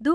2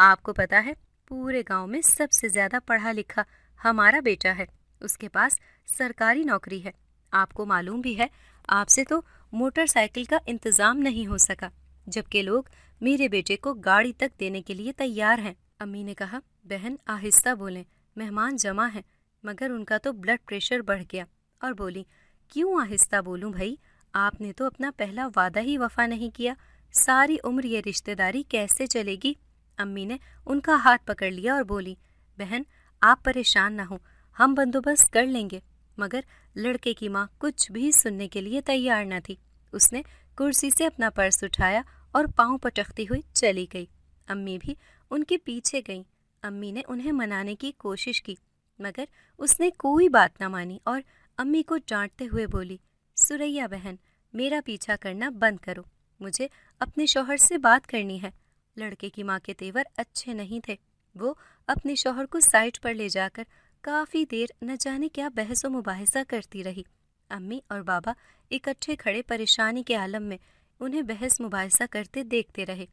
آپ کو پتا ہے پورے گاؤں میں سب سے زیادہ پڑھا لکھا ہمارا بیٹا ہے، اس کے پاس سرکاری نوکری ہے۔ آپ کو معلوم بھی ہے آپ سے تو موٹر سائیکل کا انتظام نہیں ہو سکا، جبکہ لوگ میرے بیٹے کو گاڑی تک دینے کے لیے تیار ہیں۔ امی نے کہا، بہن آہستہ بولیں، مہمان جمع ہیں۔ مگر ان کا تو بلڈ پریشر بڑھ گیا اور بولی، کیوں آہستہ بولوں بھائی؟ آپ نے تو اپنا پہلا وعدہ ہی وفا نہیں کیا، ساری عمر یہ رشتہ داری کیسے چلے گی؟ امی نے ان کا ہاتھ پکڑ لیا اور بولی، بہن آپ پریشان نہ ہوں، ہم بندوبست کر لیں گے۔ مگر لڑکے کی ماں کچھ بھی سننے کے لیے تیار نہ تھی۔ اس نے کرسی سے اپنا پرس اٹھایا اور پاؤں پٹکتی ہوئی چلی گئی۔ امی بھی ان کے پیچھے گئیں۔ امی نے انہیں منانے کی کوشش کی، مگر اس نے کوئی بات نہ مانی اور امی کو ڈانٹتے ہوئے بولی، سریا بہن، میرا پیچھا کرنا بند کرو، مجھے اپنے شوہر سے بات کرنی ہے۔ لڑکے کی ماں کے تیور اچھے نہیں تھے۔ وہ اپنے شوہر کو سائٹ پر لے جا کر کافی دیر نہ جانے کیا بحث و مباحثہ کرتی رہی۔ امی اور بابا اکٹھے کھڑے پریشانی کے عالم میں انہیں بحث مباحثہ کرتے دیکھتے رہے۔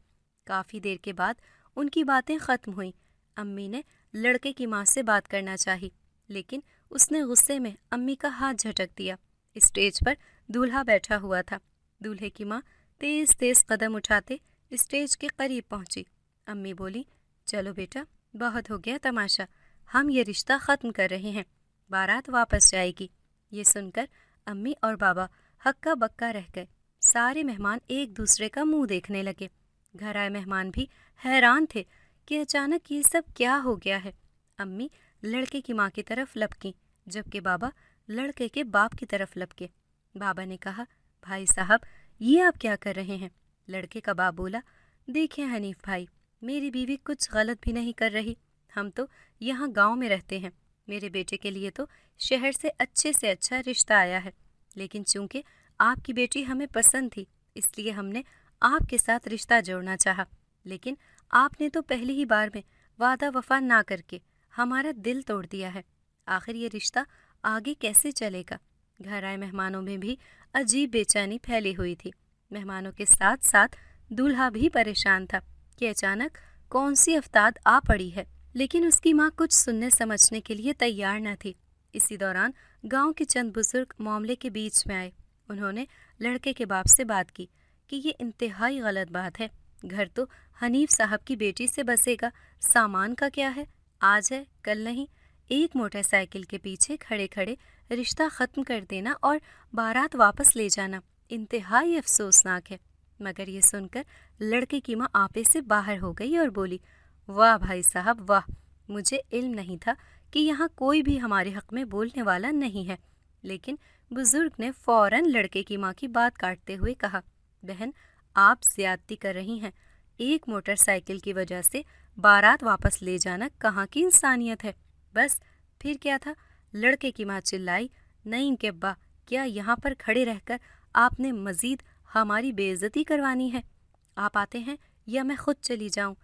کافی دیر کے بعد ان کی باتیں ختم ہوئیں۔ امی نے لڑکے کی ماں سے بات کرنا چاہی، لیکن اس نے غصے میں امی کا ہاتھ جھٹک دیا۔ اسٹیج پر دولہا بیٹھا ہوا تھا۔ دولہے کی ماں تیز تیز قدم اٹھاتے اسٹیج کے قریب پہنچی۔ امی بولی، چلو بیٹا، بہت ہو گیا تماشا، ہم یہ رشتہ ختم کر رہے ہیں، بارات واپس جائے گی۔ یہ سن کر امی اور بابا ہکا بکا رہ گئے۔ سارے مہمان ایک دوسرے کا منہ دیکھنے لگے۔ گھر آئے مہمان بھی حیران تھے کہ اچانک یہ سب کیا ہو گیا ہے۔ امی لڑکے کی ماں کی طرف لپکیں، جبکہ بابا لڑکے کے باپ کی طرف لپکے۔ بابا نے کہا، بھائی صاحب، یہ آپ کیا کر رہے ہیں؟ لڑکے کا باپ بولا، دیکھیں حنیف بھائی، میری بیوی کچھ غلط بھی نہیں کر رہی، ہم تو یہاں گاؤں میں رہتے ہیں، میرے بیٹے کے لیے تو شہر سے اچھا رشتہ آیا ہے، لیکن چونکہ آپ کی بیٹی ہمیں پسند تھی اس لیے ہم نے آپ کے ساتھ رشتہ جوڑنا چاہا، لیکن آپ نے تو پہلی ہی بار میں وعدہ وفا نہ کر کے ہمارا دل توڑ دیا ہے۔ آخر یہ رشتہ آگے کیسے چلے گا؟ گھر آئے مہمانوں میں بھی عجیب بے چینی پھیلی ہوئی تھی۔ مہمانوں کے ساتھ ساتھ دولہا بھی پریشان تھا کہ اچانک کون سی افتاد آ پڑی ہے، لیکن اس کی ماں کچھ سننے سمجھنے کے لیے تیار نہ تھی۔ اسی دوران گاؤں کے چند بزرگ معاملے کے بیچ میں آئے۔ انہوں نے لڑکے کے باپ سے بات کی کہ یہ انتہائی غلط بات ہے، گھر تو حنیف صاحب کی بیٹی سے بسے گا، سامان کا کیا ہے، آج ہے کل نہیں۔ ایک موٹر سائیکل کے پیچھے کھڑے کھڑے رشتہ ختم کر دینا اور بارات واپس لے جانا انتہائی افسوسناک ہے۔ مگر یہ سن کر لڑکے کی ماں آپے سے باہر ہو گئی اور بولی، واہ بھائی صاحب واہ، مجھے علم نہیں تھا کہ یہاں کوئی بھی ہمارے حق میں بولنے والا نہیں ہے۔ لیکن بزرگ نے فوراً لڑکے کی ماں کی بات کاٹتے ہوئے کہا، بہن آپ زیادتی کر رہی ہیں، ایک موٹر سائیکل کی وجہ سے بارات واپس لے جانا کہاں کی انسانیت ہے؟ بس پھر کیا تھا؟ لڑکے کی ماں چلائی، نہیں کہ ابا، کیا یہاں پر کھڑے رہ کر آپ نے مزید ہماری بے عزتی کروانی ہے؟ آپ آتے ہیں یا میں خود چلی جاؤں؟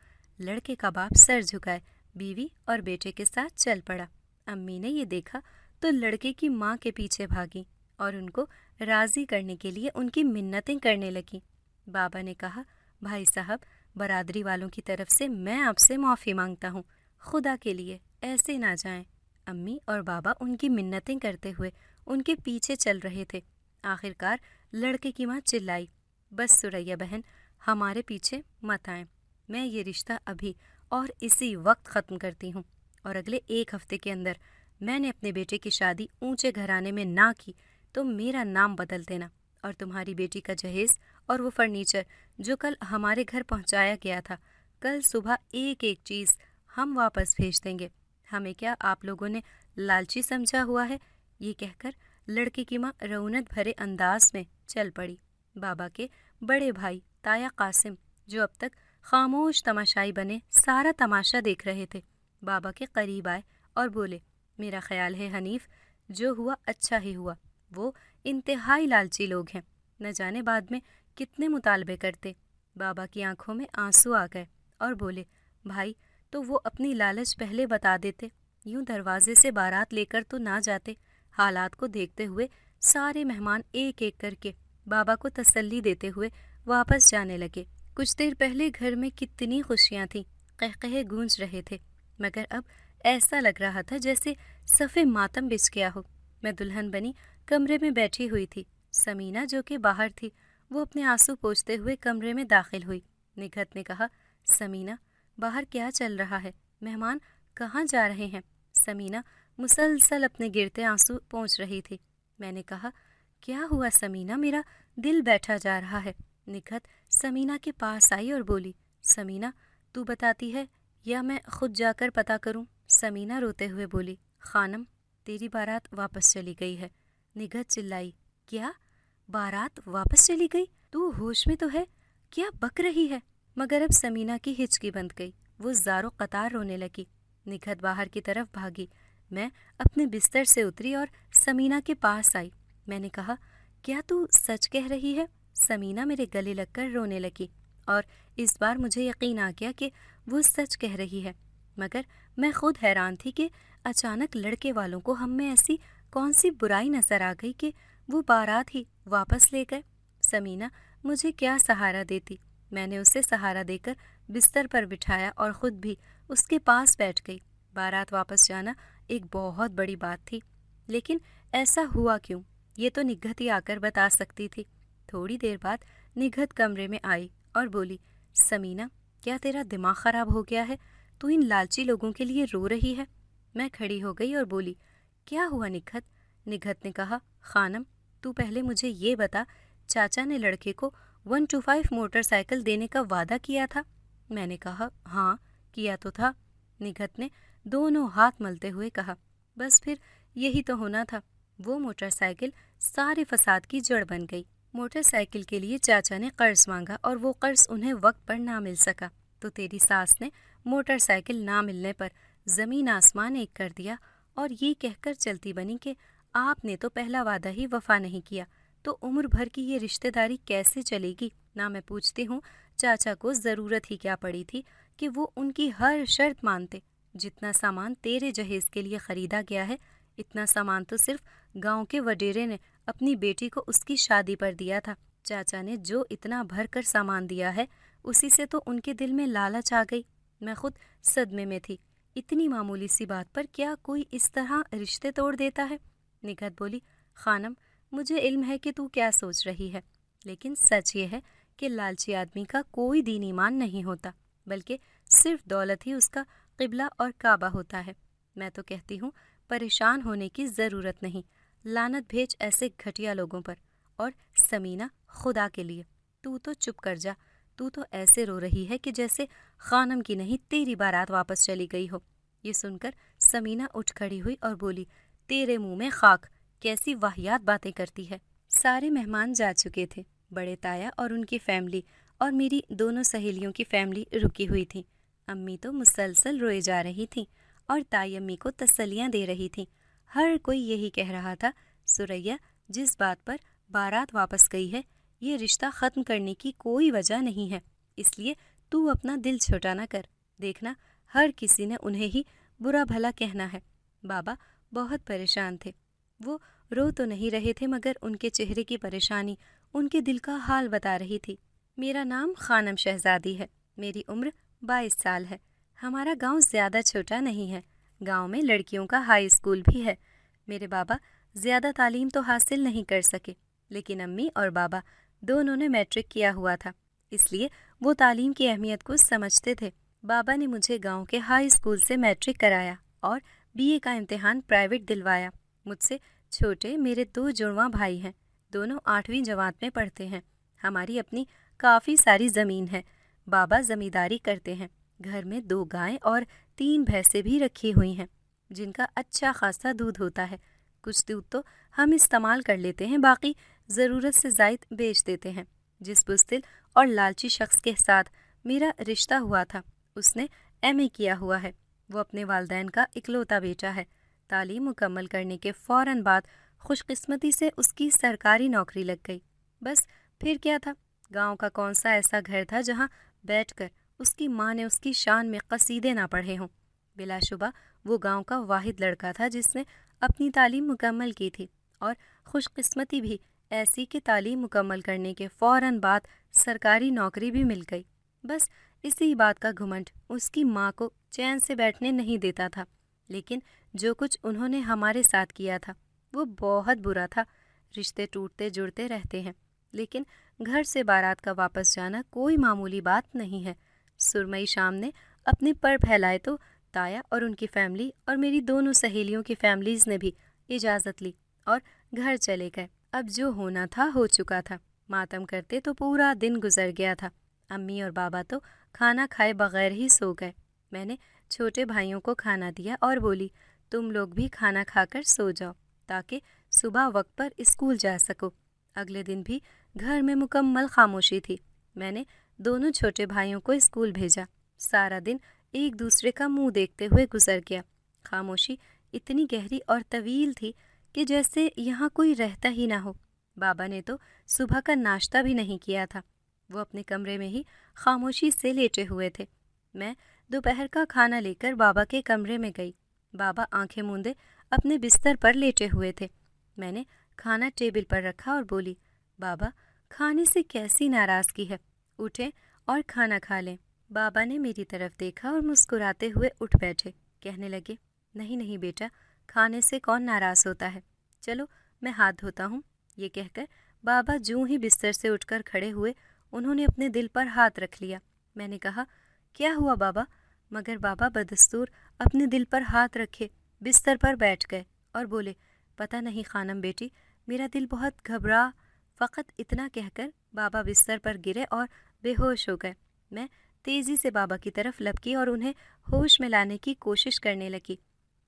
لڑکے کا باپ سر جھکائے بیوی اور بیٹے کے ساتھ چل پڑا۔ امی نے یہ دیکھا تو لڑکے کی ماں کے پیچھے بھاگی اور ان کو راضی کرنے کے لیے ان کی منتیں کرنے لگیں۔ بابا نے کہا، بھائی صاحب، برادری والوں کی طرف سے میں آپ سے معافی مانگتا ہوں، خدا کے لیے ایسے نہ جائیں۔ امی اور بابا ان کی منتیں کرتے ہوئے ان کے پیچھے چل رہے تھے۔ آخرکار لڑکے کی ماں چلائی، بس سریا بہن، ہمارے پیچھے مت آئیں، میں یہ رشتہ ابھی اور اسی وقت ختم کرتی ہوں، اور اگلے ایک ہفتے کے اندر میں نے اپنے بیٹے کی شادی اونچے گھرانے میں نہ کی تو میرا نام بدل دینا، اور تمہاری بیٹی کا جہیز اور وہ فرنیچر جو کل ہمارے گھر پہنچایا گیا تھا، کل صبح ایک ایک چیز ہم واپس بھیج دیں گے۔ ہمیں کیا آپ لوگوں نے لالچی سمجھا ہوا ہے؟ یہ کہہ کر لڑکے کی ماں رونت بھرے انداز میں چل پڑی۔ بابا کے بڑے بھائی تایا قاسم، جو اب تک خاموش تماشائی بنے سارا تماشا دیکھ رہے تھے، بابا کے قریب آئے اور بولے، میرا خیال ہے حنیف، جو ہوا اچھا ہی ہوا، وہ انتہائی لالچی لوگ ہیں، نہ جانے بعد میں کتنے مطالبے کرتے۔ بابا کی آنکھوں میں آنسو آ گئے اور بولے، بھائی تو وہ اپنی لالچ پہلے بتا دیتے، یوں دروازے سے بارات لے کر تو نہ جاتے۔ حالات کو دیکھتے ہوئے سارے مہمان ایک ایک کر کے بابا کو تسلی دیتے ہوئے واپس جانے لگے۔ کچھ دیر پہلے گھر میں کتنی خوشیاں تھیں، قہقہے گونج رہے تھے، مگر اب ایسا لگ رہا تھا جیسے صفِ ماتم بچھ گیا ہو۔ میں دلہن بنی کمرے میں بیٹھی ہوئی تھی۔ سمینہ جو کہ باہر تھی، وہ اپنے آنسو پوچھتے ہوئے کمرے میں داخل ہوئی۔ نگہت نے کہا، سمینہ، باہر کیا چل رہا ہے؟ مہمان کہاں جا رہے ہیں؟ سمینہ مسلسل اپنے گرتے آنسو پوچھ رہی تھی۔ میں نے کہا، کیا ہوا سمینہ؟ میرا دل بیٹھا جا رہا ہے۔ نگہت سمینہ کے پاس آئی اور بولی، سمینہ، تو بتاتی ہے یا میں خود جا کر پتہ کروں؟ سمینہ روتے ہوئے بولی، خانم، تیری بارات واپس چلی گئی ہے۔ نگہت چلائی، کیا؟ بارات واپس چلی گئی؟ تو ہوش میں تو ہے؟ کیا بک رہی ہے؟ مگر اب سمینہ کی ہچکی بند گئی، وہ زار و قطار رونے لگی۔ نگہت باہر کی طرف بھاگی۔ میں اپنے بستر سے اتری اور سمینہ کے پاس آئی۔ میں نے کہا، کیا تو سچ کہہ رہی ہے؟ سمینہ میرے گلے لگ کر رونے لگی، اور اس بار مجھے یقین آ گیا کہ وہ سچ کہہ رہی ہے۔ مگر میں خود حیران تھی کہ اچانک لڑکے والوں کو ہم میں ایسی کون سی برائی نظر آ گئی کہ وہ بارات ہی واپس لے گئے۔ سمینہ مجھے کیا سہارا دیتی؟ میں نے اسے سہارا دے کر بستر پر بٹھایا اور خود بھی اس کے پاس بیٹھ گئی۔ بارات واپس جانا ایک بہت بڑی بات تھی، لیکن ایسا ہوا کیوں؟ یہ تو نگہت ہی آ کر بتا سکتی تھی۔ تھوڑی دیر بعد نگہت کمرے میں آئی اور بولی، سمینہ، کیا تیرا دماغ خراب ہو گیا ہے؟ تو ان لالچی لوگوں کے لیے رو رہی ہے؟ میں کھڑی ہو گئی اور بولی، کیا ہوا نگہت؟ نگہت نے کہا، خانم، تو پہلے مجھے یہ بتا، چاچا نے لڑکے کو 125 موٹر سائیکل دینے کا وعدہ کیا تھا؟ میں نے کہا، ہاں، کیا تو تھا۔ نگہت نے دونوں ہاتھ ملتے ہوئے کہا، بس پھر یہی تو ہونا تھا۔ وہ موٹر سائیکل سارے فساد کی جڑ بن گئی۔ موٹر سائیکل کے لیے چاچا نے قرض مانگا اور وہ قرض انہیں وقت پر نہ مل سکا، تو تیری ساس نے موٹر سائیکل نہ ملنے پر زمین آسمان ایک کر دیا اور یہ کہہ کر چلتی بنی کہ آپ نے تو پہلا وعدہ ہی وفا نہیں کیا، تو عمر بھر کی یہ رشتہ داری کیسے چلے گی؟ نہ میں پوچھتی ہوں چاچا کو ضرورت ہی کیا پڑی تھی کہ وہ ان کی ہر شرط مانتے۔ جتنا سامان تیرے جہیز کے لیے خریدا گیا ہے، اتنا سامان تو صرف گاؤں کے وڈیرے نے اپنی بیٹی کو اس کی شادی پر دیا تھا۔ چاچا نے جو اتنا بھر کر سامان دیا ہے، اسی سے تو ان کے دل میں لالچ آ گئی۔ میں خود صدمے میں تھی، اتنی معمولی سی بات پر کیا کوئی اس طرح رشتے توڑ دیتا ہے؟ نگہت بولی، خانم، مجھے علم ہے کہ تو کیا سوچ رہی ہے، لیکن سچ یہ ہے کہ لالچی آدمی کا کوئی دین ایمان نہیں ہوتا، بلکہ صرف دولت ہی اس کا قبلہ اور کعبہ ہوتا ہے۔ میں تو کہتی ہوں پریشان ہونے کی ضرورت نہیں، لعنت بھیج ایسے گھٹیا لوگوں پر۔ اور سمینہ، خدا کے لیے تو چپ کر جا، تو ایسے رو رہی ہے کہ جیسے خانم کی نہیں تیری بارات واپس چلی گئی ہو۔ یہ سن کر سمینہ اٹھ کھڑی ہوئی اور بولی، تیرے منہ میں خاک، کیسی واہیات باتیں کرتی ہے۔ سارے مہمان جا چکے تھے، بڑے تایا اور ان کی فیملی اور میری دونوں سہیلیوں کی فیملی رکی ہوئی تھی۔ امی تو مسلسل روئے جا رہی تھیں اور تائی امی کو تسلیاں دے رہی تھیں۔ ہر کوئی یہی کہہ رہا تھا، سریا، جس بات پر بارات واپس گئی ہے، یہ رشتہ ختم کرنے کی کوئی وجہ نہیں ہے، اس لیے تو اپنا دل چھوٹا نہ کر۔ دیکھنا، ہر کسی نے انہیں ہی برا بھلا کہنا ہے۔ بابا بہت پریشان تھے، وہ رو تو نہیں رہے تھے مگر ان کے چہرے کی پریشانی ان کے دل کا حال بتا رہی تھی۔ میرا نام خانم شہزادی ہے، میری عمر 22 سال ہے۔ ہمارا گاؤں زیادہ چھوٹا نہیں ہے، گاؤں میں لڑکیوں کا ہائی اسکول بھی ہے۔ میرے بابا زیادہ تعلیم تو حاصل نہیں کر سکے، لیکن امی اور بابا دونوں نے میٹرک کیا ہوا تھا، اس لیے وہ تعلیم کی اہمیت کو سمجھتے تھے۔ بابا نے مجھے گاؤں کے ہائی اسکول سے میٹرک کرایا اور بی اے کا امتحان پرائیویٹ دلوایا۔ مجھ سے چھوٹے میرے 2 جڑواں بھائی ہیں، دونوں 8ویں جماعت میں پڑھتے ہیں۔ ہماری اپنی کافی ساری زمین ہے، بابا زمینداری کرتے ہیں۔ گھر میں 2 گائیں اور 3 بھینسیں بھی رکھی ہوئی ہیں، جن کا اچھا خاصا دودھ ہوتا ہے۔ کچھ دودھ تو ہم استعمال کر لیتے ہیں، باقی ضرورت سے زائد بیچ دیتے ہیں۔ جس بزدل اور لالچی شخص کے ساتھ میرا رشتہ ہوا تھا، اس نے ایم اے کیا ہوا ہے۔ وہ اپنے والدین کا اکلوتا بیٹا ہے۔ تعلیم مکمل کرنے کے فوراً بعد خوش قسمتی سے اس کی سرکاری نوکری لگ گئی۔ بس پھر کیا تھا، گاؤں کا کون سا ایسا گھر تھا جہاں بیٹھ کر اس کی ماں نے اس کی شان میں قصیدے نہ پڑھے ہوں۔ بلا شبہ وہ گاؤں کا واحد لڑکا تھا جس نے اپنی تعلیم مکمل کی تھی، اور خوش قسمتی بھی ایسی کہ تعلیم مکمل کرنے کے فوراً بعد سرکاری نوکری بھی مل گئی۔ بس اسی بات کا گھمنڈ اس کی ماں کو چین سے بیٹھنے نہیں دیتا تھا، لیکن جو کچھ انہوں نے ہمارے ساتھ کیا تھا وہ بہت برا تھا۔ رشتے ٹوٹتے جڑتے رہتے ہیں، لیکن گھر سے بارات کا واپس جانا کوئی معمولی بات نہیں ہے۔ سرمئی شام نے اپنے پر پھیلائے تو تایا اور ان کی فیملی اور میری دونوں سہیلیوں کی فیملیز نے بھی اجازت لی اور گھر چلے گئے۔ اب جو ہونا تھا ہو چکا تھا۔ ماتم کرتے تو پورا دن گزر گیا تھا۔ امی اور بابا تو کھانا کھائے بغیر ہی سو گئے۔ میں نے چھوٹے بھائیوں کو کھانا دیا اور بولی تم لوگ بھی کھانا کھا کر سو جاؤ تاکہ صبح وقت پر اسکول جا سکو۔ اگلے دن بھی گھر میں مکمل خاموشی تھی۔ میں نے دونوں چھوٹے بھائیوں کو اسکول بھیجا۔ سارا دن ایک دوسرے کا منہ دیکھتے ہوئے گزر گیا۔ خاموشی اتنی گہری اور طویل تھی کہ جیسے یہاں کوئی رہتا ہی نہ ہو۔ بابا نے تو صبح کا ناشتہ بھی نہیں کیا تھا۔ وہ اپنے کمرے میں ہی خاموشی سے لیٹے ہوئے تھے۔ میں دوپہر کا کھانا لے کر بابا کے کمرے میں گئی۔ بابا آنکھیں موندے اپنے بستر پر لیٹے ہوئے تھے۔ میں نے کھانا ٹیبل پر رکھا اور بولی بابا کھانے سے کیسی ناراضگی ہے، اٹھیں اور کھانا کھا لیں۔ بابا نے میری طرف دیکھا اور مسکراتے ہوئے اٹھ بیٹھے۔ کہنے لگے نہیں نہیں بیٹا، کھانے سے کون ناراض ہوتا ہے، چلو میں ہاتھ دھوتا ہوں۔ یہ کہہ کر بابا جوں ہی بستر سے اٹھ کر کھڑے ہوئے انہوں نے اپنے دل پر ہاتھ رکھ لیا۔ میں نے کہا کیا ہوا بابا؟ مگر بابا بدستور اپنے دل پر ہاتھ رکھے بستر پر بیٹھ گئے اور بولے پتہ نہیں خانم بیٹی، میرا دل بہت گھبرا۔ فقط اتنا کہہ کر بابا بستر پر گرے اور بے ہوش ہو گئے۔ میں تیزی سے بابا کی طرف لپکی اور انہیں ہوش میں لانے کی کوشش کرنے لگی۔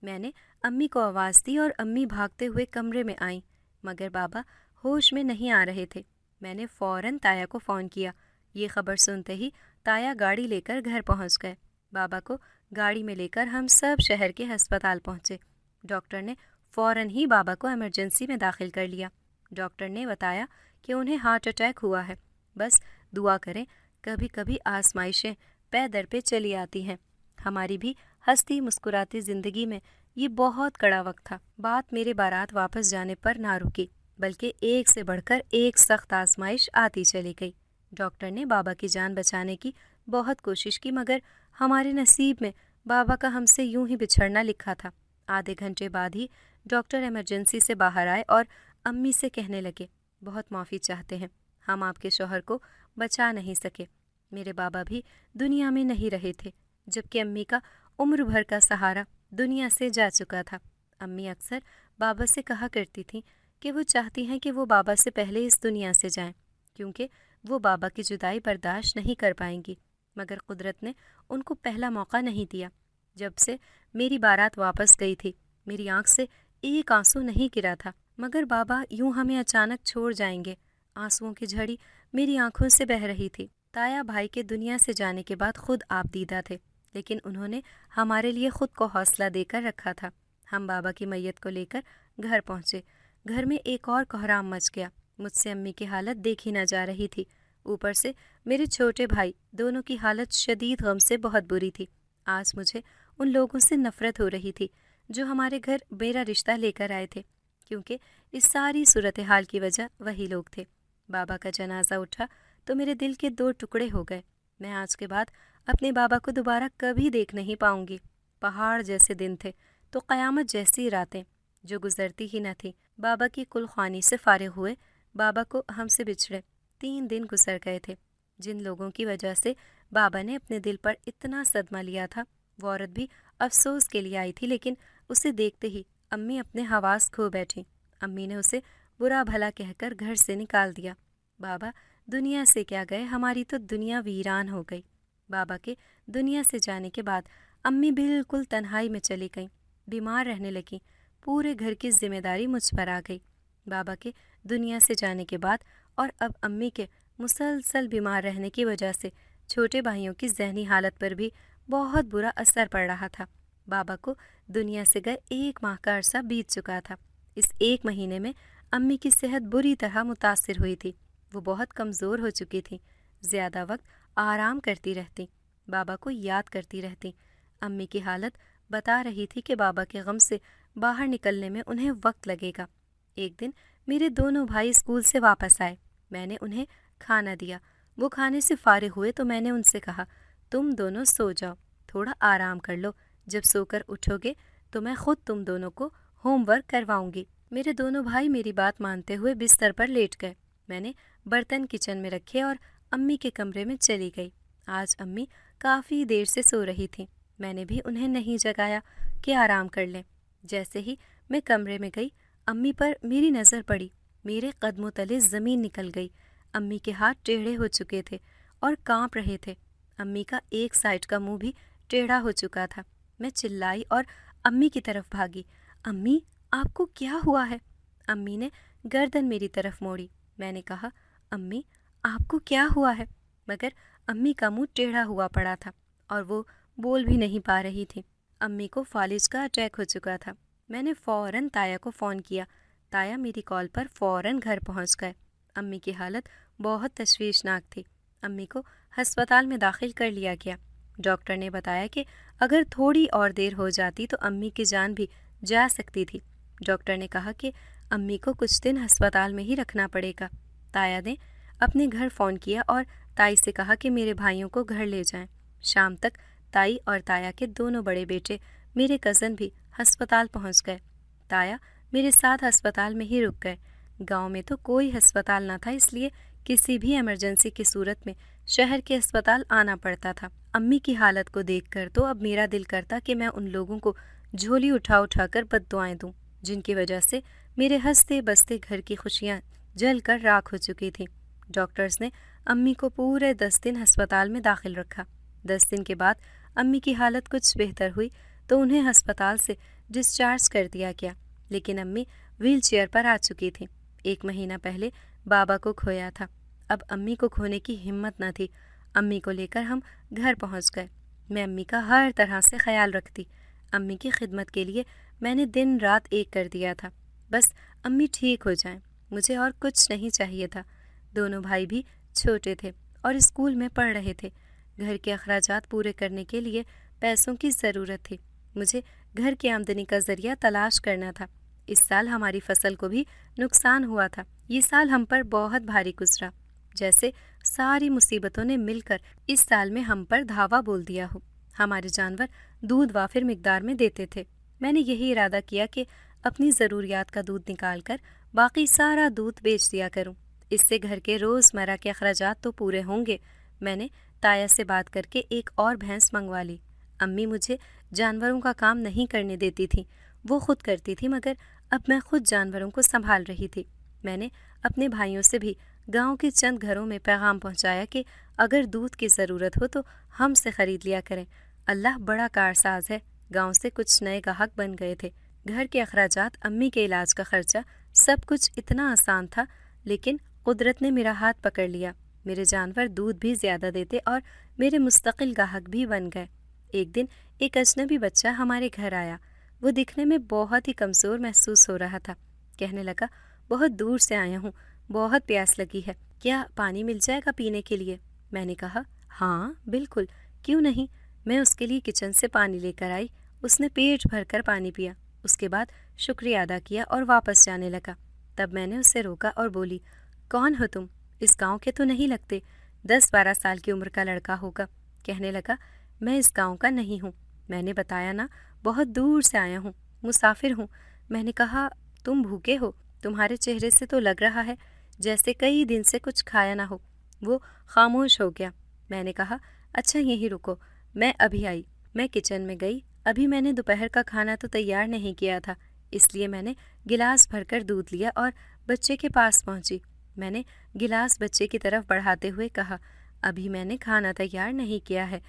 میں نے امی کو آواز دی اور امی بھاگتے ہوئے کمرے میں آئیں، مگر بابا ہوش میں نہیں آ رہے تھے۔ میں نے فوراً تایا کو فون کیا۔ یہ خبر سنتے ہی تایا گاڑی لے کر گھر پہنچ گئے۔ بابا کو گاڑی میں لے کر ہم سب شہر کے ہسپتال پہنچے۔ ڈاکٹر نے فوراً ہی بابا کو ایمرجنسی میں داخل کر لیا۔ ڈاکٹر نے بتایا کہ انہیں ہارٹ اٹیک ہوا ہے، بس دعا کریں، کبھی کبھی آزمائشیں پے در پہ چلی آتی ہیں۔ ہماری بھی ہنستی مسکراتی زندگی میں یہ بہت کڑا وقت تھا۔ بات میرے بارات واپس جانے پر نہ رکی، بلکہ ایک سے بڑھ کر ایک سخت آزمائش آتی چلی گئی۔ ڈاکٹر نے بابا کی جان بچانے کی بہت کوشش کی، مگر ہمارے نصیب میں بابا کا ہم سے یوں ہی بچھڑنا لکھا تھا۔ آدھے گھنٹے بعد ہی ڈاکٹر ایمرجنسی سے باہر آئے اور امی سے کہنے لگے بہت معافی چاہتے ہیں، ہم آپ کے شوہر کو بچا نہیں سکے۔ میرے بابا بھی دنیا میں نہیں رہے تھے، جبکہ امی کا عمر بھر کا سہارا دنیا سے جا چکا تھا۔ امی اکثر بابا سے کہا کرتی تھیں کہ وہ چاہتی ہیں کہ وہ بابا سے پہلے اس دنیا سے جائیں، کیونکہ وہ بابا کی جدائی برداشت نہیں کر پائیں گی، مگر قدرت نے ان کو پہلا موقع نہیں دیا۔ جب سے میری بارات واپس گئی تھی میری آنکھ سے ایک آنسو نہیں گرا تھا، مگر بابا یوں ہمیں اچانک چھوڑ جائیں گے، آنسوؤں کی جھڑی میری آنکھوں سے بہہ رہی تھی۔ تایا بھائی کے دنیا سے جانے کے بعد خود آپ دیدہ تھے، لیکن انہوں نے ہمارے لیے خود کو حوصلہ دے کر رکھا تھا۔ ہم بابا کی میت کو لے کر گھر پہنچے۔ گھر میں ایک اور کوہرام مچ گیا۔ مجھ سے امی کی حالت دیکھی نہ جا رہی تھی، اوپر سے میرے چھوٹے بھائی دونوں کی حالت شدید غم سے بہت بری تھی۔ آج مجھے ان لوگوں سے نفرت ہو رہی تھی جو ہمارے گھر میرا رشتہ لے کر آئے تھے، کیونکہ اس ساری صورتحال کی وجہ وہی لوگ تھے۔ بابا کا جنازہ اٹھا تو میرے دل کے دو ٹکڑے ہو گئے۔ میں آج کے بعد اپنے بابا کو دوبارہ کبھی دیکھ نہیں پاؤں گی۔ پہاڑ جیسے دن تھے تو قیامت جیسی راتیں جو گزرتی ہی نہ تھیں۔ بابا کی کل خوانی سے فارغ ہوئے بابا کو ہم سے بچھڑے 3 دن گزر گئے تھے۔ جن لوگوں کی وجہ سے بابا نے اپنے دل پر اتنا صدمہ لیا تھا، وہ عورت بھی افسوس کے لیے آئی تھی، لیکن اسے دیکھتے ہی امی اپنے حواس کھو بیٹھیں۔ امی نے اسے برا بھلا کہہ کر گھر سے نکال دیا۔ بابا دنیا سے کیا گئے، ہماری تو دنیا ویران ہو گئی۔ بابا کے دنیا سے جانے کے بعد امی بالکل تنہائی میں چلی گئیں، بیمار رہنے لگیں۔ پورے گھر کی ذمہ داری مجھ پر آ گئی۔ بابا کے دنیا سے جانے کے بعد اور اب امی کے مسلسل بیمار رہنے کی وجہ سے چھوٹے بھائیوں کی ذہنی حالت پر بھی بہت برا اثر پڑ رہا تھا۔ بابا کو دنیا سے گئے 1 ماہ کا عرصہ بیت چکا تھا۔ اس 1 مہینے میں امی کی صحت بری طرح متاثر ہوئی تھی۔ وہ بہت کمزور ہو چکی تھیں، زیادہ وقت آرام کرتی رہتی، بابا کو یاد کرتی رہتی۔ امی کی حالت بتا رہی تھی کہ بابا کے غم سے باہر نکلنے میں انہیں وقت لگے گا۔ ایک دن میرے دونوں بھائی اسکول سے واپس آئے۔ میں نے انہیں کھانا دیا۔ وہ کھانے سے فارغ ہوئے تو میں نے ان سے کہا تم دونوں سو جاؤ، تھوڑا آرام کر لو، جب سو کر اٹھو گے تو میں خود تم دونوں کو ہوم ورک کرواؤں گی۔ میرے دونوں بھائی میری بات مانتے ہوئے بستر پر لیٹ گئے۔ میں نے برتن کچن میں رکھے اور امی کے کمرے میں چلی گئی۔ آج امی کافی دیر سے سو رہی تھیں۔ میں نے بھی انہیں نہیں جگایا کہ آرام کر لیں۔ جیسے ہی میں کمرے میں گئی، امی پر میری نظر پڑی۔ میرے قدموں تلے زمین نکل گئی۔ امی کے ہاتھ ٹیڑھے ہو چکے تھے اور کانپ رہے تھے۔ امی کا ایک سائڈ کا منہ بھی ٹیڑھا ہو چکا تھا۔ میں چلائی اور امی کی طرف بھاگی۔ امی، آپ کو کیا ہوا ہے؟ امی نے گردن میری طرف موڑی۔ میں نے کہا، امی آپ کو کیا ہوا ہے؟ مگر امی کا منہ ٹیڑھا ہوا پڑا تھا اور وہ بول بھی نہیں پا رہی تھی۔ امی کو فالج کا اٹیک ہو چکا تھا۔ میں نے فوراً تایا کو فون کیا۔ تایا میری کال پر فوراً گھر پہنچ گئے۔ امی کی حالت بہت تشویشناک تھی۔ امی کو ہسپتال میں داخل کر لیا گیا۔ ڈاکٹر نے بتایا کہ اگر تھوڑی اور دیر ہو جاتی تو امی کی جان بھی جا سکتی تھی۔ ڈاکٹر نے کہا کہ امی کو کچھ دن ہسپتال میں ہی رکھنا پڑے گا۔ تایا نے اپنے گھر فون کیا اور تائی سے کہا کہ میرے بھائیوں کو گھر لے جائیں۔ شام تک تائی اور تایا کے دونوں بڑے بیٹے میرے کزن بھی ہسپتال پہنچ گئے۔ تایا میرے ساتھ ہسپتال میں ہی رک گئے۔ گاؤں میں تو کوئی ہسپتال نہ تھا، اس لیے کسی بھی ایمرجنسی کی صورت میں شہر کے ہسپتال آنا پڑتا تھا۔ امی کی حالت کو دیکھ کر تو اب میرا دل کرتا کہ میں ان لوگوں کو جھولی اٹھا اٹھا کر بددعائیں دوں جن کی وجہ سے میرے ہنستے بستے گھر کی خوشیاں جل کر راکھ ہو چکی تھیں۔ ڈاکٹرز نے امی کو پورے 10 دن ہسپتال میں داخل رکھا۔ 10 دن کے بعد امی کی حالت کچھ بہتر ہوئی تو انہیں ہسپتال سے ڈسچارج کر دیا گیا، لیکن امی ویل چیئر پر آ چکی تھیں۔ 1 مہینہ پہلے بابا کو کھویا تھا۔ اب امی کو کھونے کی ہمت نہ تھی۔ امی کو لے کر ہم گھر پہنچ گئے۔ میں امی کا ہر طرح سے خیال رکھتی۔ امی کی خدمت کے لیے میں نے دن رات ایک کر دیا تھا۔ بس امی ٹھیک ہو جائیں، مجھے اور کچھ نہیں چاہیے تھا۔ دونوں بھائی بھی چھوٹے تھے اور اسکول میں پڑھ رہے تھے۔ گھر کے اخراجات پورے کرنے کے لیے پیسوں کی ضرورت تھی۔ مجھے گھر کی آمدنی کا ذریعہ تلاش کرنا تھا۔ اس سال ہماری فصل کو بھی نقصان ہوا تھا۔ یہ سال ہم پر بہت بھاری گزرا، جیسے ساری مصیبتوں نے مل کر اس سال میں ہم پر دھاوا بول دیا ہو۔ ہمارے جانور دودھ وافر مقدار میں دیتے تھے۔ میں نے یہی ارادہ کیا کہ اپنی ضروریات کا دودھ نکال کر باقی سارا دودھ بیچ دیا کروں۔ اس سے گھر کے روزمرہ کے اخراجات تو پورے ہوں گے۔ میں نے تایا سے بات کر کے ایک اور بھینس منگوا لی۔ امی مجھے جانوروں کا کام نہیں کرنے دیتی تھی، وہ خود کرتی تھی، مگر اب میں خود جانوروں کو سنبھال رہی تھی۔ میں نے اپنے بھائیوں سے بھی گاؤں کے چند گھروں میں پیغام پہنچایا کہ اگر دودھ کی ضرورت ہو تو ہم سے خرید لیا کریں۔ اللہ بڑا کارساز ہے۔ گاؤں سے کچھ نئے گاہک بن گئے تھے۔ گھر کے اخراجات، امی کے علاج کا خرچہ، سب کچھ اتنا آسان تھا، لیکن قدرت نے میرا ہاتھ پکڑ لیا۔ میرے جانور دودھ بھی زیادہ دیتے اور میرے مستقل گاہک بھی بن گئے۔ ایک دن ایک اجنبی بچہ ہمارے گھر آیا۔ وہ دکھنے میں بہت ہی کمزور محسوس ہو رہا تھا۔ کہنے لگا، بہت دور سے آیا ہوں، بہت پیاس لگی ہے، کیا پانی مل جائے گا پینے کے لیے؟ میں نے کہا، ہاں بالکل، کیوں نہیں۔ میں اس کے لیے کچن سے پانی لے کر آئی۔ اس نے پیٹ بھر کر پانی پیا، اس کے بعد شکریہ ادا کیا اور واپس جانے لگا۔ تب میں نے اسے روکا اور بولی، کون ہو تم؟ اس گاؤں کے تو نہیں لگتے، 10-12 سال کی عمر کا لڑکا ہوگا۔ کہنے لگا، میں اس گاؤں کا نہیں ہوں۔ میں نے بتایا نا، بہت دور سے آیا ہوں، مسافر ہوں۔ میں نے کہا، تم بھوکے ہو؟ تمہارے چہرے سے تو لگ رہا ہے جیسے کئی دن سے کچھ کھایا نہ ہو۔ وہ خاموش ہو گیا۔ میں نے کہا، اچھا یہیں رکو، میں ابھی آئی۔ میں کچن میں گئی۔ ابھی میں نے دوپہر کا کھانا تو تیار نہیں کیا تھا، اس لیے میں نے گلاس بھر کر دودھ لیا اور بچے کے پاس پہنچی۔ میں نے گلاس بچے کی طرف بڑھاتے ہوئے کہا، ابھی میں نے کھانا تیار نہیں کیا ہے،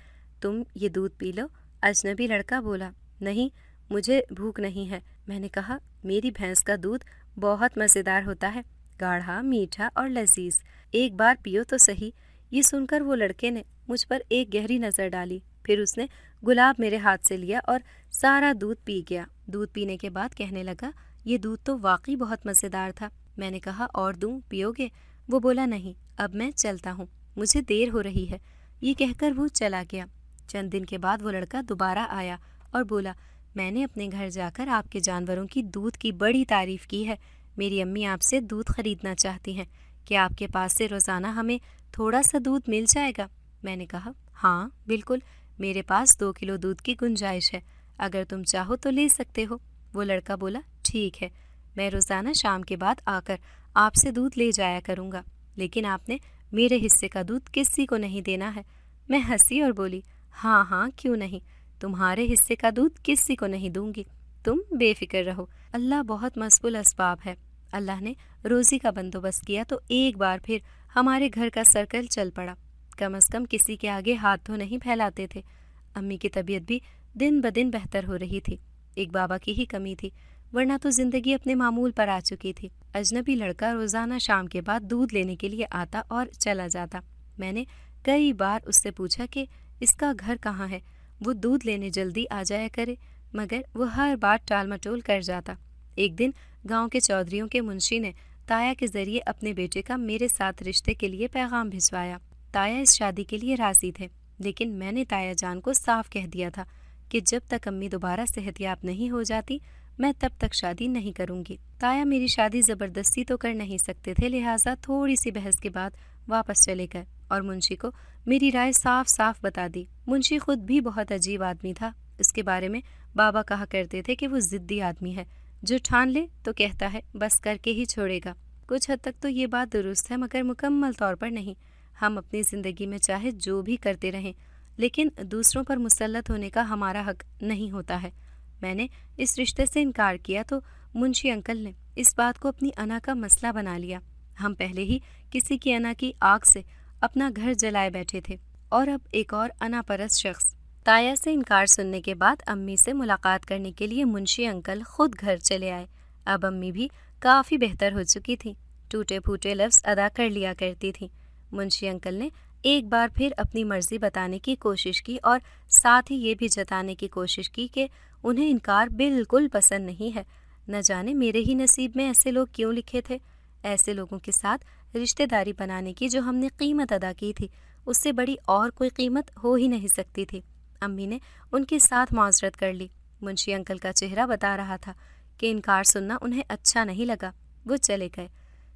تم یہ دودھ پی لو۔ اجنبی لڑکا بولا، نہیں، مجھے بھوک نہیں ہے۔ میں نے کہا، میری بھینس کا دودھ بہت مزیدار ہوتا ہے، گاڑھا، میٹھا اور لذیذ، ایک بار پیو تو صحیح۔ یہ سن کر وہ لڑکے نے مجھ پر ایک گہری نظر ڈالی، پھر اس نے گلاب میرے ہاتھ سے لیا اور سارا دودھ پی گیا۔ دودھ پینے کے بعد کہنے لگا، یہ دودھ تو واقعی بہت مزیدار تھا۔ میں نے کہا، اور دوں، پیو گے؟ وہ بولا، نہیں، اب میں چلتا ہوں، مجھے دیر ہو رہی ہے۔ یہ کہہ کر وہ چلا گیا۔ چند دن کے بعد وہ لڑکا دوبارہ آیا اور بولا، میں نے اپنے گھر جا کر آپ کے جانوروں کی دودھ کی بڑی تعریف کی ہے۔ میری امی آپ سے دودھ خریدنا چاہتی ہیں، کیا آپ کے پاس سے روزانہ ہمیں تھوڑا سا دودھ مل جائے گا؟ میں نے کہا، ہاں بالکل، میرے پاس 2 کلو دودھ کی گنجائش ہے، اگر تم چاہو تو لے سکتے ہو۔ وہ لڑکا بولا ٹھیک ہے، میں روزانہ شام کے بعد آ کر آپ سے دودھ لے جایا کروں گا، لیکن آپ نے میرے حصے کا دودھ کسی کو نہیں دینا ہے۔ میں ہنسی اور بولی ہاں ہاں کیوں نہیں، تمہارے حصے کا دودھ کسی کو نہیں دوں گی، تم بے فکر رہو، اللہ بہت مسبل الاسباب ہے۔ اللہ نے روزی کا بندوبست کیا تو ایک بار پھر ہمارے گھر کا سرکل چل پڑا، کم از کم کسی کے آگے ہاتھ تو نہیں پھیلاتے تھے۔ امی کی طبیعت بھی دن بدن بہتر ہو رہی تھی، ایک بابا کی ہی کمی تھی، ورنہ تو زندگی اپنے معمول پر آ چکی تھی۔ اجنبی لڑکا روزانہ شام کے بعد دودھ لینے کے لیے آتا اور چلا جاتا۔ میں نے کئی بار اس سے پوچھا کہ اس کا گھر کہاں ہے، وہ دودھ لینے جلدی آ جایا کرے، مگر وہ ہر بار ٹال مٹول کر جاتا۔ ایک دن گاؤں کے چودھریوں کے منشی نے تایا کے ذریعے اپنے بیٹے کا میرے ساتھ رشتے کے لیے پیغام بھجوایا۔ تایا اس شادی کے لیے راضی تھے، لیکن میں نے تایا جان کو صاف کہہ دیا تھا کہ جب تک امی دوبارہ صحت یاب نہیں ہو جاتی میں تب تک شادی نہیں کروں گی۔ تایا میری شادی زبردستی تو کر نہیں سکتے تھے، لہٰذا تھوڑی سی بحث کے بعد واپس چلے گئے اور منشی کو میری رائے صاف صاف بتا دی۔ منشی خود بھی بہت عجیب آدمی تھا، اس کے بارے میں بابا کہا کرتے تھے کہ وہ ضدی آدمی ہے، جو ٹھان لے تو کہتا ہے بس کر کے ہی چھوڑے گا۔ کچھ حد تک تو یہ بات درست ہے، مگر مکمل طور پر نہیں۔ ہم اپنی زندگی میں چاہے جو بھی کرتے رہیں، لیکن دوسروں پر مسلط ہونے کا ہمارا حق نہیں ہوتا ہے۔ میں نے اس رشتے سے انکار کیا تو منشی انکل نے اس بات کو اپنی انا کا مسئلہ بنا لیا۔ ہم پہلے ہی کسی کی انا کی آگ سے اپنا گھر جلائے بیٹھے تھے، اور اب ایک اور انا پرست شخص۔ تایا سے انکار سننے کے بعد امی سے ملاقات کرنے کے لیے منشی انکل خود گھر چلے آئے۔ اب امی بھی کافی بہتر ہو چکی تھی، ٹوٹے پھوٹے لفظ ادا کر لیا کرتی تھی۔ منشی انکل نے ایک بار پھر اپنی مرضی بتانے کی کوشش کی اور ساتھ ہی یہ بھی جتانے کی کوشش کی کہ انہیں انکار بالکل پسند نہیں ہے۔ نہ جانے میرے ہی نصیب میں ایسے لوگ کیوں لکھے تھے۔ ایسے لوگوں کے ساتھ رشتہ داری بنانے کی جو ہم نے قیمت ادا کی تھی، اس سے بڑی اور کوئی قیمت ہو ہی نہیں سکتی تھی۔ امی نے ان کے ساتھ معذرت کر لی۔ منشی انکل کا چہرہ بتا رہا تھا کہ انکار سننا انہیں اچھا نہیں لگا، وہ چلے گئے۔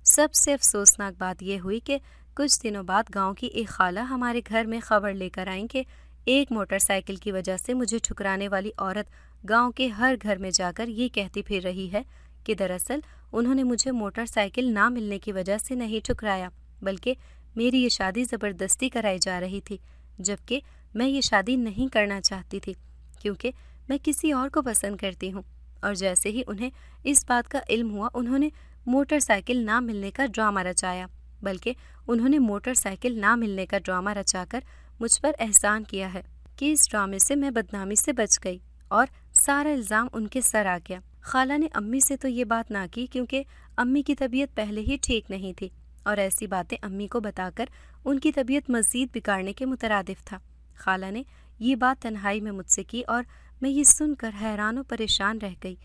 سب سے افسوسناک بات یہ ہوئی کہ کچھ دنوں بعد گاؤں کی ایک خالہ ہمارے گھر میں خبر لے کر آئیں کہ ایک موٹر سائیکل کی وجہ سے مجھے ٹھکرانے والی عورت گاؤں کے ہر گھر میں جا کر یہ کہتی پھر رہی ہے کہ دراصل انہوں نے مجھے موٹر سائیکل نہ ملنے کی وجہ سے نہیں ٹھکرایا، بلکہ میری یہ شادی زبردستی کرائی جا رہی تھی، جبکہ میں یہ شادی نہیں کرنا چاہتی تھی کیونکہ میں کسی اور کو پسند کرتی ہوں۔ اور جیسے ہی انہیں اس بات کا علم ہوا، انہوں نے موٹر سائیکل نہ ملنے کا ڈرامہ رچایا، بلکہ انہوں نے موٹر سائیکل نہ ملنے کا ڈرامہ رچا کر مجھ پر احسان کیا ہے کہ اس ڈرامے سے میں بدنامی سے بچ گئی اور سارا الزام ان کے سر آ گیا۔ خالہ نے امی سے تو یہ بات نہ کی کیونکہ امی کی طبیعت پہلے ہی ٹھیک نہیں تھی، اور ایسی باتیں امی کو بتا کر ان کی طبیعت مزید بگاڑنے کے مترادف تھا۔ خالہ نے یہ بات تنہائی میں مجھ سے کی اور میں یہ سن کر حیران و پریشان رہ گئی۔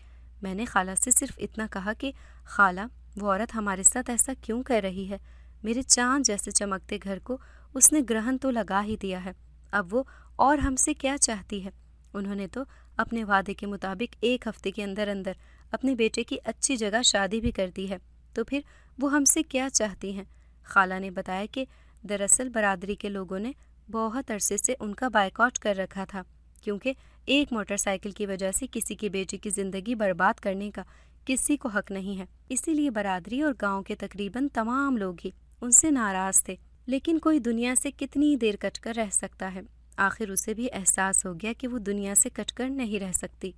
میں نے خالہ سے صرف اتنا کہا کہ خالہ، وہ عورت ہمارے ساتھ ایسا کیوں کر رہی ہے؟ میرے چاند جیسے چمکتے گھر کو اس نے گرہن تو لگا ہی دیا ہے، اب وہ اور ہم سے کیا چاہتی ہے؟ انہوں نے تو اپنے وعدے کے مطابق 1 ہفتے کے اندر اندر اپنے بیٹے کی اچھی جگہ شادی بھی کر دی ہے، تو پھر وہ ہم سے کیا چاہتی ہیں؟ خالہ نے بتایا کہ دراصل برادری کے لوگوں نے بہت عرصے سے ان کا بائیکاٹ کر رکھا تھا، کیونکہ ایک موٹر سائیکل کی وجہ سے کسی کی بیٹی کی زندگی برباد کرنے کا کسی کو حق نہیں ہے۔ اسی لیے برادری اور گاؤں کے تقریباً تمام لوگ ہی ان سے ناراض تھے، لیکن کوئی دنیا سے کتنی دیر کٹ کر رہ سکتا ہے؟ آخر اسے بھی احساس ہو گیا کہ وہ دنیا سے کٹ کر نہیں رہ سکتی۔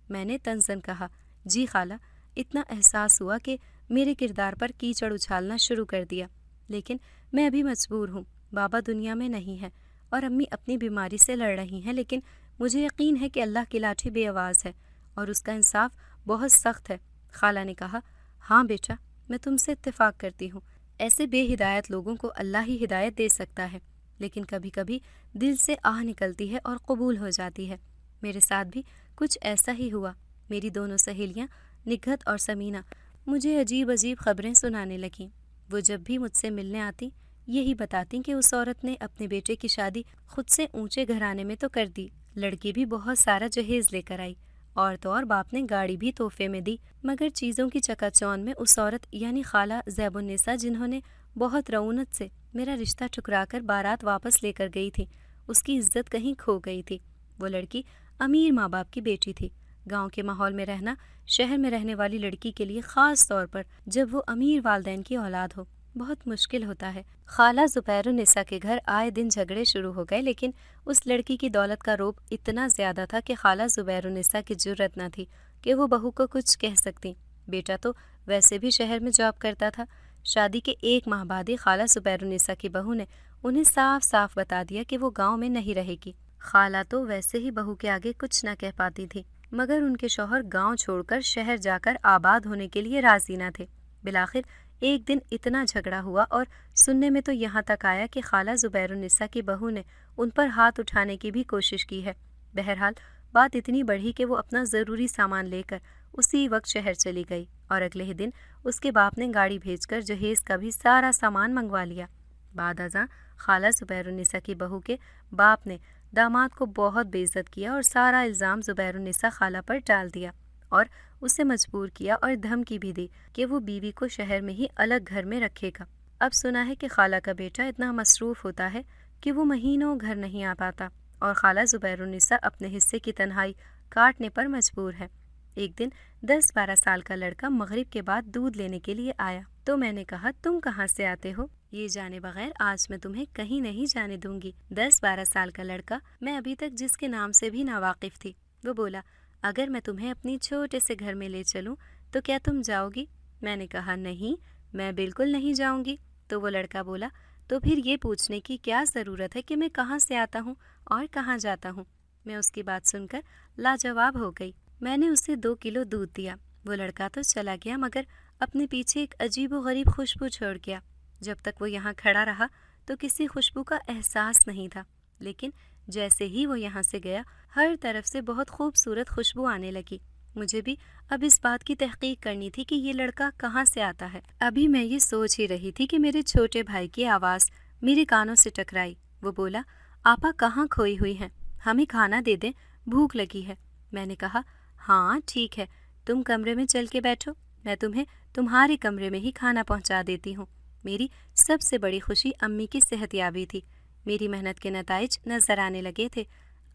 میں نے طنزاً کہا، جی خالہ، اتنا احساس ہوا کہ میرے کردار پر کیچڑ اچھالنا شروع کر دیا، لیکن میں ابھی مجبور ہوں۔ بابا دنیا میں نہیں ہے اور امی اپنی بیماری سے لڑ رہی ہیں، لیکن مجھے یقین ہے کہ اللہ کی لاٹھی بے آواز ہے اور اس کا انصاف بہت سخت ہے۔ خالہ نے کہا، ہاں بیٹا، میں تم سے اتفاق کرتی ہوں، ایسے بے ہدایت لوگوں کو اللہ ہی ہدایت دے سکتا ہے، لیکن کبھی کبھی دل سے آہ نکلتی ہے اور قبول ہو جاتی ہے۔ میرے ساتھ بھی کچھ ایسا ہی ہوا۔ میری دونوں سہیلیاں نگہت اور سمینہ مجھے عجیب عجیب خبریں سنانے لگیں۔ وہ جب بھی مجھ سے ملنے آتی یہی بتاتی کہ اس عورت نے اپنے بیٹے کی شادی خود سے اونچے گھرانے میں تو کر دی، لڑکی بھی بہت سارا جہیز لے کر آئی، اور تو اور باپ نے گاڑی بھی تحفے میں دی، مگر چیزوں کی چکا چوند میں اس عورت یعنی خالہ زیب النساء، جنہوں نے بہت رعونت سے میرا رشتہ ٹھکرا کر بارات واپس لے کر گئی تھی، اس کی عزت کہیں کھو گئی تھی۔ وہ لڑکی امیر ماں باپ کی بیٹی تھی۔ گاؤں کے ماحول میں رہنا شہر میں رہنے والی لڑکی کے لیے، خاص طور پر جب وہ امیر والدین کی اولاد ہو، بہت مشکل ہوتا ہے۔ خالہ زبیر النساء کے گھر آئے دن جھگڑے شروع ہو گئے، لیکن اس لڑکی کی دولت کا رعب اتنا زیادہ تھا کہ خالہ زبیر النساء کی جرأت نہ تھی کہ وہ بہو کو کچھ کہہ سکتی۔ بیٹا تو ویسے بھی شہر میں جاب کرتا تھا۔ شادی کے 1 ماہ بعد ہی خالہ زبیر النساء کی بہو نے انہیں صاف صاف بتا دیا کہ وہ گاؤں میں نہیں رہے گی۔ خالہ تو ویسے ہی بہو کے آگے کچھ نہ کہہ پاتی تھی، مگر ان کے شوہر گاؤں چھوڑ کر شہر جا کر آباد ہونے کے لیے راضی نہ تھے۔ بالآخر ایک دن اتنا جھگڑا ہوا اور سننے میں تو یہاں تک آیا کہ خالہ زبیر النساء کی بہو نے ان پر ہاتھ اٹھانے کی بھی کوشش کی ہے۔ بہرحال بات اتنی بڑھی کہ وہ اپنا ضروری سامان لے کر اسی وقت شہر چلی گئی، اور اگلے ہی دن اس کے باپ نے گاڑی بھیج کر جہیز کا بھی سارا سامان منگوا لیا۔ بعد ازاں خالہ زبیر النساء کی بہو کے باپ نے داماد کو بہت بے عزت کیا اور سارا الزام زبیر النساء خالہ پر ڈال دیا، اور اسے مجبور کیا اور دھمکی بھی دی کہ وہ بیوی کو شہر میں ہی الگ گھر میں رکھے گا۔ اب سنا ہے کہ خالہ کا بیٹا اتنا مصروف ہوتا ہے کہ وہ مہینوں گھر نہیں آ پاتا، اور خالہ زبیر النساء اپنے حصے کی تنہائی کاٹنے پر مجبور ہے۔ ایک دن 10-12 سال کا لڑکا مغرب کے بعد دودھ لینے کے لیے آیا، تو میں نے کہا تم کہاں سے آتے ہو؟ یہ جانے بغیر آج میں تمہیں کہیں نہیں جانے دوں گی۔ 10-12 سال کا لڑکا، میں ابھی تک جس کے نام سے بھی ناواقف تھی، وہ بولا اگر میں تمہیں اپنی چھوٹے سے گھر میں لے چلوں تو کیا تم جاؤ گی؟ میں نے کہا نہیں، میں بالکل نہیں جاؤں گی۔ تو وہ لڑکا بولا تو پھر یہ پوچھنے کی کیا ضرورت ہے کہ میں کہاں سے آتا ہوں اور کہاں جاتا ہوں؟ میں اس کی بات سن کر لاجواب ہو گئی۔ میں نے اسے 2 کلو دودھ دیا۔ وہ لڑکا تو چلا گیا، مگر اپنے پیچھے ایک عجیب و غریب خوشبو چھوڑ گیا۔ جب تک وہ یہاں کھڑا رہا تو کسی خوشبو کا احساس نہیں تھا، لیکن جیسے ہی وہ یہاں سے گیا ہر طرف سے بہت خوبصورت خوشبو آنے لگی۔ مجھے بھی اب اس بات کی تحقیق کرنی تھی کہ یہ لڑکا کہاں سے آتا ہے۔ ابھی میں یہ سوچ ہی رہی تھی کہ میرے چھوٹے بھائی کی آواز میرے کانوں سے ٹکرائی۔ وہ بولا آپا کہاں کھوئی ہوئی ہیں؟ ہمیں کھانا دے دیں، بھوک لگی ہے۔ میں نے کہا ہاں ٹھیک ہے، تم کمرے میں چل کے بیٹھو، میں تمہیں تمہارے کمرے میں ہی کھانا پہنچا دیتی ہوں۔ میری سب سے بڑی خوشی امی کی صحت یابی تھی۔ میری محنت کے نتائج نظر آنے لگے تھے۔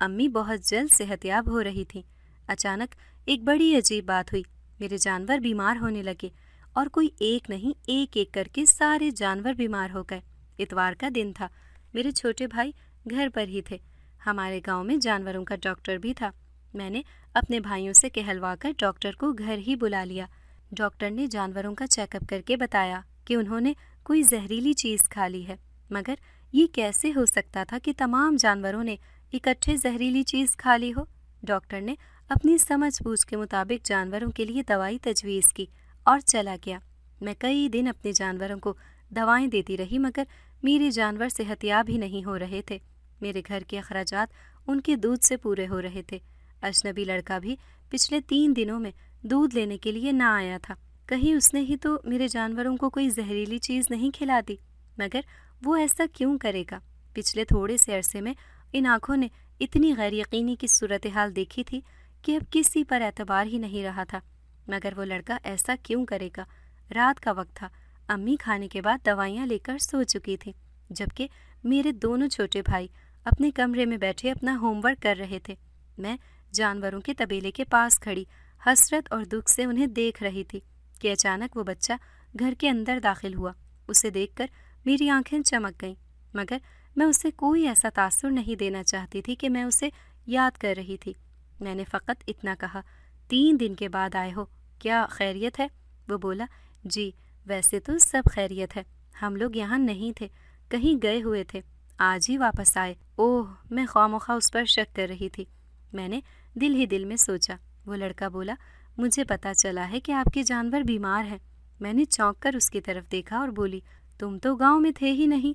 امی بہت جلد صحت یاب ہو رہی تھیں۔ اچانک ایک بڑی عجیب بات ہوئی، میرے جانور بیمار ہونے لگے، اور کوئی ایک نہیں، ایک ایک کر کے سارے جانور بیمار ہو گئے۔ اتوار کا دن تھا، میرے چھوٹے بھائی گھر پر ہی تھے۔ ہمارے گاؤں میں جانوروں کا ڈاکٹر بھی تھا۔ میں نے اپنے بھائیوں سے کہلوا کر ڈاکٹر کو گھر ہی بلا لیا۔ ڈاکٹر نے جانوروں کا چیک اپ کر کے بتایا کہ انہوں نے کوئی زہریلی چیز کھا لی ہے، مگر یہ کیسے ہو سکتا تھا کہ تمام جانوروں نے اکٹھے زہریلی چیز کھا لی ہو؟ ڈاکٹر نے اپنی سمجھ بوجھ کے مطابق جانوروں کے لیے دوائی تجویز کی اور چلا گیا۔ میں کئی دن اپنے جانوروں کو دوائیں دیتی رہی، مگر میرے جانور صحت یاب ہی نہیں ہو رہے تھے۔ میرے گھر کے اخراجات ان کے دودھ سے پورے ہو رہے تھے۔ اجنبی لڑکا بھی پچھلے 3 دنوں میں دودھ لینے کے لیے نہ آیا تھا۔ کہیں اس نے ہی تو میرے جانوروں کو کوئی زہریلی چیز نہیں کھلا دی؟ مگر وہ ایسا کیوں کرے گا؟ پچھلے تھوڑے سے عرصے میں ان آنکھوں نے اتنی غیر یقینی کی صورتحال دیکھی تھی کہ اب کسی پر اعتبار ہی نہیں رہا تھا۔ مگر وہ لڑکا ایسا کیوں کرے گا؟ رات کا وقت تھا، امی کھانے کے بعد دوائیاں لے کر سو چکی تھی، جبکہ میرے دونوں چھوٹے بھائی اپنے کمرے میں بیٹھے اپنا ہوم ورک کر رہے تھے۔ میں جانوروں کے طبیلے کے پاس کھڑی حسرت اور دکھ سے انہیں دیکھ رہی تھی کہ اچانک وہ بچہ گھر کے اندر داخل ہوا۔ اسے دیکھ کر میری آنکھیں چمک گئیں، مگر میں اسے کوئی ایسا تاثر نہیں دینا چاہتی تھی کہ میں اسے یاد کر رہی تھی۔ میں نے فقط اتنا کہا 3 دن کے بعد آئے ہو، کیا خیریت ہے؟ وہ بولا جی ویسے تو سب خیریت ہے، ہم لوگ یہاں نہیں تھے، کہیں گئے ہوئے تھے، آج ہی واپس آئے۔ اوہ، میں خواہ اس پر شک کر رہی تھی۔ میں نے دل ہی دل میں سوچا۔ وہ لڑکا بولا مجھے پتا چلا ہے کہ آپ کے جانور بیمار ہیں۔ میں نے چونک کر اس کی طرف دیکھا اور بولی تم تو گاؤں میں تھے ہی نہیں،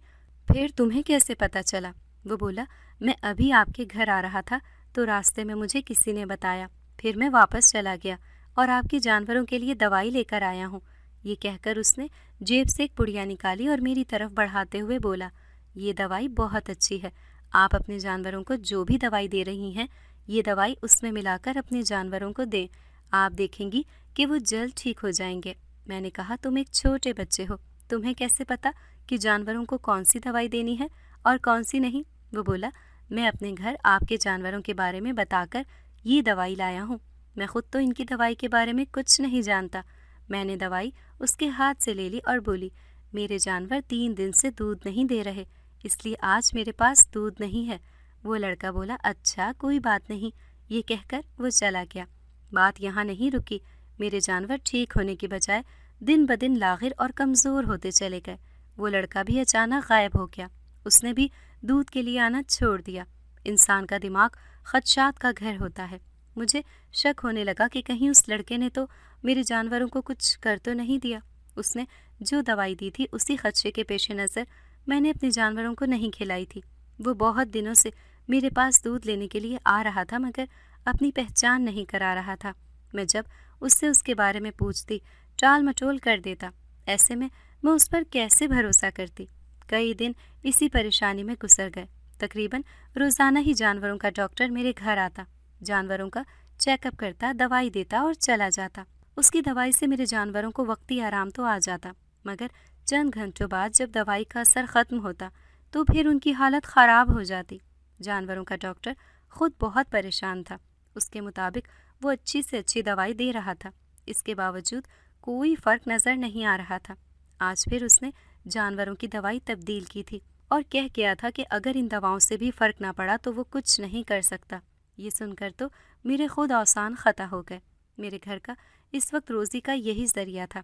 پھر تمہیں کیسے پتا چلا؟ وہ بولا میں ابھی آپ کے گھر آ رہا تھا تو راستے میں مجھے کسی نے بتایا، پھر میں واپس چلا گیا اور آپ کے جانوروں کے لیے دوائی لے کر آیا ہوں۔ یہ کہہ کر اس نے جیب سے ایک پڑیا نکالی اور میری طرف بڑھاتے ہوئے بولا یہ دوائی بہت اچھی ہے، آپ اپنے جانوروں کو جو بھی دوائی دے رہی ہیں یہ دوائی اس میں ملا کر اپنے جانوروں کو دیں، آپ دیکھیں گی کہ وہ جلد ٹھیک ہو جائیں گے۔ میں نے کہا تم ایک چھوٹے بچے ہو، تمہیں کیسے پتا کہ جانوروں کو کون سی دوائی دینی ہے اور کون سی نہیں؟ وہ بولا میں اپنے گھر آپ کے جانوروں کے بارے میں بتا کر یہ دوائی لایا ہوں۔ میں خود تو ان کی دوائی کے بارے میں کچھ نہیں جانتا۔ میں نے دوائی اس کے ہاتھ سے لے لی اور بولی، میرے جانور 3 دن سے دودھ نہیں دے رہے، اس لیے آج میرے پاس دودھ نہیں ہے۔ وہ لڑکا بولا، اچھا کوئی بات نہیں، یہ کہہ کر وہ چلا گیا۔ بات یہاں نہیں رکی، میرے جانور ٹھیک ہونے کے بجائے دن بدن لاغر اور کمزور ہوتے چلے گئے۔ وہ لڑکا بھی اچانک غائب ہو گیا، اس نے بھی دودھ کے لیے آنا چھوڑ دیا۔ انسان کا دماغ خدشات کا گھر ہوتا ہے۔ مجھے شک ہونے لگا کہ کہیں اس لڑکے نے تو میرے جانوروں کو کچھ کر تو نہیں دیا۔ اس نے جو دوائی دی تھی اسی خدشے کے پیش نظر میں نے اپنے جانوروں کو نہیں کھلائی تھی۔ وہ بہت دنوں سے میرے پاس دودھ لینے کے لیے آ رہا تھا مگر اپنی پہچان نہیں کرا رہا تھا۔ میں جب اس سے اس کے بارے میں پوچھتی ٹال مٹول کر دیتا۔ ایسے میں اس پر کیسے بھروسہ کرتی؟ کئی دن اسی پریشانی میں گزر گئے۔ تقریباً روزانہ ہی جانوروں کا ڈاکٹر میرے گھر آتا، جانوروں کا چیک اپ کرتا، دوائی دیتا اور چلا جاتا۔ اس کی دوائی سے میرے جانوروں کو وقتی آرام تو آ جاتا، مگر چند گھنٹوں بعد جب دوائی کا اثر ختم ہوتا تو پھر ان کی حالت خراب ہو جاتی۔ جانوروں کا ڈاکٹر خود بہت پریشان تھا۔ اس کے مطابق وہ اچھی سے اچھی دوائی دے رہا تھا، اس کے باوجود کوئی فرق نظر نہیں آ رہا تھا۔ آج پھر اس نے جانوروں کی دوائی تبدیل کی تھی اور کہہ گیا تھا کہ اگر ان دواؤں سے بھی فرق نہ پڑا تو وہ کچھ نہیں کر سکتا۔ یہ سن کر تو میرے خود اوسان خطا ہو گئے۔ میرے گھر کا اس وقت روزی کا یہی ذریعہ تھا۔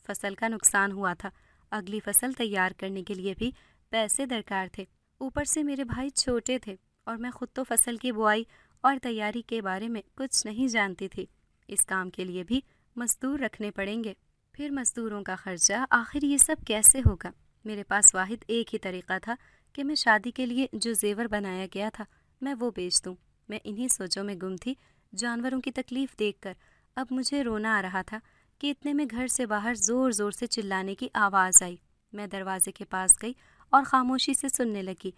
فصل کا نقصان ہوا تھا، اگلی فصل تیار کرنے کے لیے بھی پیسے درکار تھے۔ اوپر سے میرے بھائی چھوٹے تھے اور میں خود تو فصل کی بوائی اور تیاری کے بارے میں کچھ نہیں جانتی تھی۔ اس کام کے لیے بھی مزدور رکھنے پڑیں گے، پھر مزدوروں کا خرچہ، آخر یہ سب کیسے ہوگا؟ میرے پاس واحد ایک ہی طریقہ تھا کہ میں شادی کے لیے جو زیور بنایا گیا تھا میں وہ بیچ دوں۔ میں انہی سوچوں میں گم تھی۔ جانوروں کی تکلیف دیکھ کر اب مجھے رونا آ رہا تھا کہ اتنے میں گھر سے باہر زور زور سے چلانے کی آواز آئی۔ میں دروازے کے پاس گئی اور خاموشی سے سننے لگی۔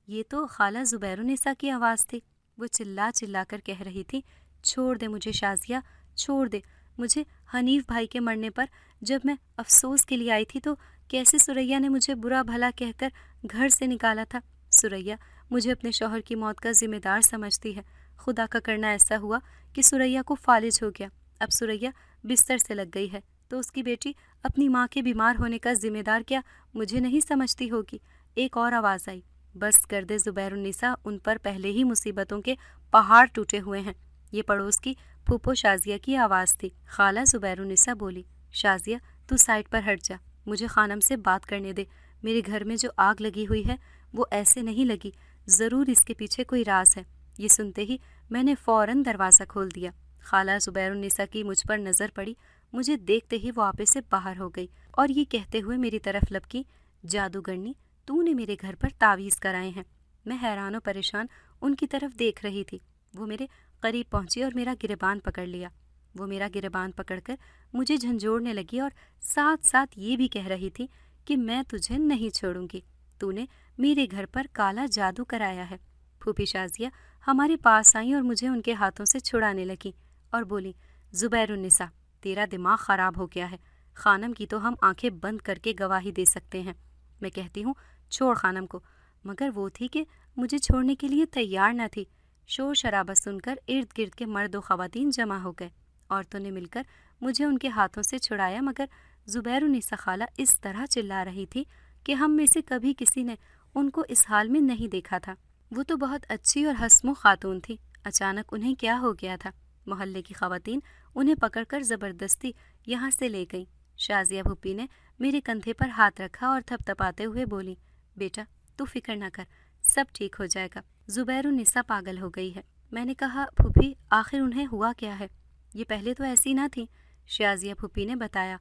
یہ تو خالہ زبیرالنساء کی آواز تھی۔ وہ چلا چلا کر کہہ رہی تھی، چھوڑ دے مجھے شازیہ، چھوڑ دے مجھے۔ حنیف بھائی کے مرنے پر جب میں افسوس کے لیے آئی تھی تو کیسے سریا نے مجھے برا بھلا کہہ کر گھر سے نکالا تھا۔ سریا مجھے اپنے شوہر کی موت کا ذمہ دار سمجھتی ہے۔ خدا کا کرنا ایسا ہوا کہ سریا کو فالج ہو گیا۔ اب سریا بستر سے لگ گئی ہے تو اس کی بیٹی اپنی ماں کے بیمار ہونے کا ذمہ دار کیا مجھے نہیں سمجھتی ہوگی؟ ایک اور آواز آئی، بس کر دے زبیرالنساء، ان پر پہلے ہی مصیبتوں کے پہاڑ ٹوٹے ہوئے ہیں۔ یہ پڑوس کی پھوپھو شازیہ کی آواز تھی۔ خالہ زبیرالنساء بولی، شازیہ تو سائڈ پر ہٹ جا، مجھے خانم سے بات کرنے دے۔ میرے گھر میں جو آگ لگی ہوئی ہے وہ ایسے نہیں لگی، ضرور اس کے پیچھے کوئی راز ہے۔ یہ سنتے ہی میں نے فوراً دروازہ کھول دیا۔ خالہ زبیرالنساء کی مجھ پر نظر پڑی، مجھے دیکھتے ہی وہ آپے سے باہر ہو گئی اور یہ کہتے ہوئے میری طرف لپکی، جادوگرنی تو نے میرے گھر پر تعویذ کرائے ہیں۔ میں حیران و پریشان ان کی طرف دیکھ رہی تھی۔ وہ میرے قریب پہنچی اور میرا گریبان پکڑ لیا۔ وہ میرا گریبان پکڑ کر مجھے جھنجھوڑنے لگی اور ساتھ ساتھ یہ بھی کہہ رہی تھی کہ میں تجھے نہیں چھوڑوں گی، تو نے میرے گھر پر کالا جادو کرایا ہے۔ پھوپھی شازیہ ہمارے پاس آئیں اور مجھے ان کے ہاتھوں سے چھڑانے لگی اور بولی، زبیرالنساء تیرا دماغ خراب ہو گیا ہے، خانم کی تو ہم آنکھیں بند کر کے گواہی دے سکتے ہیں۔ میں کہتی ہوں چھوڑ خانم کو، مگر وہ تھی کہ مجھے چھوڑنے کے لیے تیار نہ تھی۔ شور شرابہ سن کر ارد گرد کے مرد و خواتین جمع ہو گئے۔ عورتوں نے مل کر مجھے ان کے ہاتھوں سے چھڑایا، مگر زبیرالنساء خالہ اس طرح چلا رہی تھی کہ ہم میں سے کبھی کسی نے ان کو اس حال میں نہیں دیکھا تھا۔ وہ تو بہت اچھی اور ہسمو خاتون تھی، اچانک انہیں کیا ہو گیا تھا؟ محلے کی خواتین انہیں پکڑ کر زبردستی یہاں سے لے گئیں۔ شازیہ پھوپھی نے میرے کندھے پر ہاتھ رکھا اور تھپ تھپاتے ہوئے بولی، بیٹا تو فکر نہ کر، سب ٹھیک ہو جائے گا، زبیرالنساء پاگل ہو گئی ہے۔ میں نے کہا، پھوپھی آخر انہیں ہوا کیا ہے؟ یہ پہلے تو ایسی نہ تھی۔ شازیہ پھوپھی نے بتایا،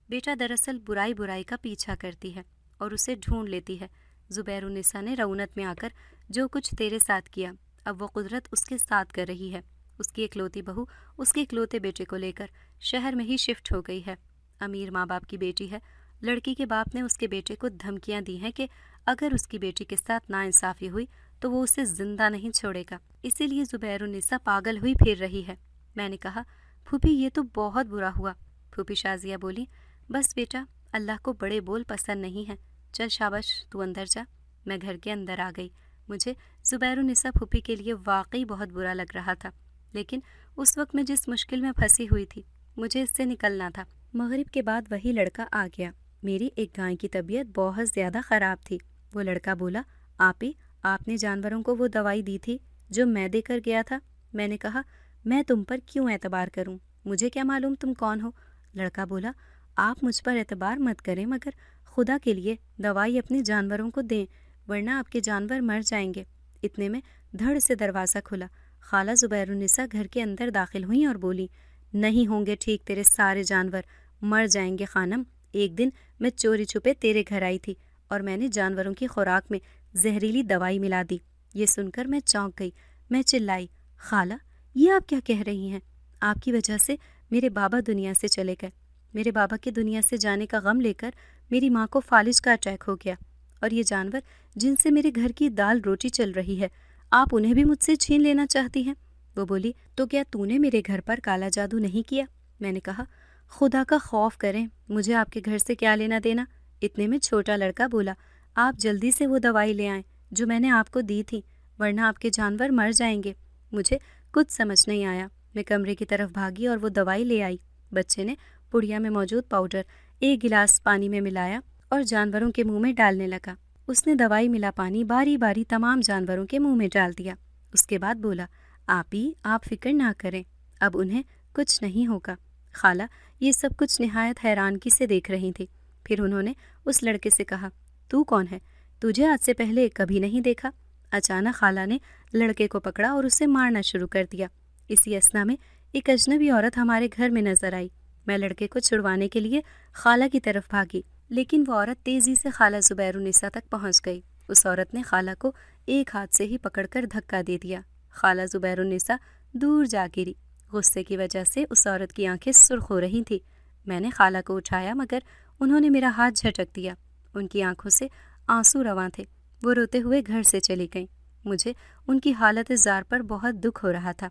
بیٹا دراصل برائی برائی کا پیچھا کرتی ہے اور اسے ڈھونڈ لیتی ہے۔ زبیرالنساء نے رعونت میں آ کر جو کچھ تیرے ساتھ کیا، اب وہ قدرت اس کے ساتھ کر رہی ہے۔ اس کی اکلوتی بہو اس کے اکلوتے بیٹے کو لے کر شہر میں ہی شفٹ ہو گئی ہے۔ امیر ماں باپ کی بیٹی ہے۔ لڑکی کے باپ نے اس کے بیٹے کو دھمکیاں دی ہیں کہ اگر اس کی بیٹی کے ساتھ ناانصافی ہوئی تو وہ اسے زندہ نہیں چھوڑے گا، اسی لیے زبیرالنساء پاگل ہوئی پھر رہی ہے۔ میں نے کہا، پھوپھی یہ تو بہت برا ہوا۔ پھوپھی شازیہ بولی، بس بیٹا اللہ کو بڑے بول پسند نہیں ہیں، چل شاباش تو اندر جا۔ میں گھر کے اندر آ گئی۔ مجھے زبیرالنساء پھوپھی کے لیے واقعی بہت برا لگ رہا تھا، لیکن اس وقت میں جس مشکل میں پھنسی ہوئی تھی مجھے اس سے نکلنا تھا۔ مغرب کے بعد وہی لڑکا آ گیا۔ میری ایک گائے کی طبیعت بہت زیادہ خراب تھی۔ وہ لڑکا بولا، آپی آپ نے جانوروں کو وہ دوائی دی تھی جو میں دے کر گیا تھا؟ میں نے کہا، میں تم پر کیوں اعتبار کروں، مجھے کیا معلوم تم کون ہو؟ لڑکا بولا، آپ مجھ پر اعتبار مت کریں، مگر خدا کے لیے دوائی اپنے جانوروں کو دیں ورنہ آپ کے جانور مر جائیں گے۔ اتنے میں دھڑ سے دروازہ کھلا۔ خالہ زبیرالنساء گھر کے اندر داخل ہوئیں اور بولی، نہیں ہوں گے ٹھیک تیرے سارے جانور، مر جائیں گے خانم۔ ایک دن میں چوری چھپے تیرے گھر آئی تھی اور میں نے جانوروں کی خوراک میں زہریلی دوائی ملا دی۔ یہ سن کر میں چونک گئی۔ میں چلائی، خالہ یہ آپ کیا کہہ رہی ہیں؟ آپ کی وجہ سے میرے بابا دنیا سے چلے گئے۔ میرے بابا کے دنیا سے جانے کا غم لے کر میری ماں کو فالج کا اٹیک ہو گیا، اور یہ جانور جن سے میرے گھر کی دال روٹی چل رہی ہے، آپ انہیں بھی مجھ سے چھین لینا چاہتی ہیں؟ وہ بولی، تو کیا تو نے میرے گھر پر کالا جادو نہیں کیا؟ میں نے کہا، خدا کا خوف کریں، مجھے آپ کے گھر سے کیا لینا دینا؟ اتنے میں چھوٹا لڑکا بولا، آپ جلدی سے وہ دوائی لے آئیں جو میں نے آپ کو دی تھی، ورنہ آپ کے جانور مر جائیں گے۔ مجھے کچھ سمجھ نہیں آیا۔ میں کمرے کی طرف بھاگی اور وہ دوائی لے آئی۔ بچے نے پڑیا میں موجود پاؤڈر ایک گلاس پانی میں ملایا اور جانوروں کے منہ میں ڈالنے لگا۔ اس نے دوائی ملا پانی باری باری تمام جانوروں کے منہ میں ڈال دیا۔ اس کے بعد بولا، آپی آپ فکر نہ کریں، اب انہیں کچھ نہیں ہوگا۔ خالہ یہ سب کچھ نہایت حیرانگی سے دیکھ رہی تھی۔ پھر انہوں نے اس لڑکے سے کہا، تو کون ہے؟ تجھے آج سے پہلے کبھی نہیں دیکھا۔ اچانک خالہ نے لڑکے کو پکڑا اور اسے مارنا شروع کر دیا۔ اسی اثنا میں ایک اجنبی عورت ہمارے گھر میں نظر آئی۔ میں لڑکے کو چھڑوانے کے لیے خالہ کی طرف بھاگی، لیکن وہ عورت تیزی سے خالہ زبیرالنساء تک پہنچ گئی۔ اس عورت نے خالہ کو ایک ہاتھ سے ہی پکڑ کر دھکا دے دیا۔ خالہ زبیرالنساء دور جا گری۔ غصے کی وجہ سے اس عورت کی آنکھیں سرخ ہو رہی تھیں۔ میں نے خالہ کو اٹھایا مگر انہوں نے میرا ہاتھ جھٹک دیا۔ ان کی آنکھوں سے آنسو رواں تھے۔ وہ روتے ہوئے گھر سے چلی گئیں۔ مجھے ان کی حالت زار پر بہت دکھ ہو رہا تھا۔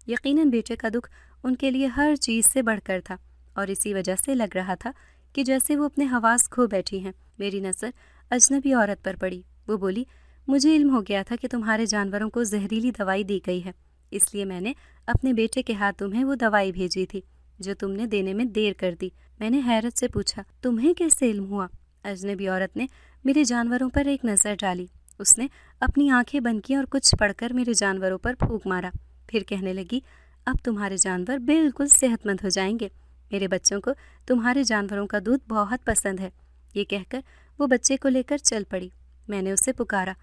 یقیناً بیٹے کا دکھ ان کے لیے ہر چیز سے بڑھ کر تھا، اور اسی وجہ سے لگ رہا تھا کہ جیسے وہ اپنے حواس کھو بیٹھی ہیں۔ میری نظر اجنبی عورت پر پڑی۔ وہ بولی، مجھے علم ہو گیا تھا کہ تمہارے جانوروں کو زہریلی دوائی دی گئی ہے، اس لیے میں نے اپنے بیٹے کے ہاتھ تمہیں وہ دوائی بھیجی تھی جو تم نے دینے میں دیر کر دی۔ میں نے حیرت سے پوچھا، تمہیں کیسے علم ہوا؟ اجنبی عورت نے میرے جانوروں پر ایک نظر ڈالی۔ اس نے اپنی آنکھیں بند کی اور کچھ پڑھ کر میرے جانوروں پر پھونک مارا۔ پھر کہنے لگی، اب تمہارے جانور بالکل صحت مند ہو جائیں گے۔ میرے بچوں کو تمہارے جانوروں کا دودھ بہت پسند ہے۔ یہ کہہ کر وہ بچے کو لے کر چل پڑی۔ میں نے اسے پکارا،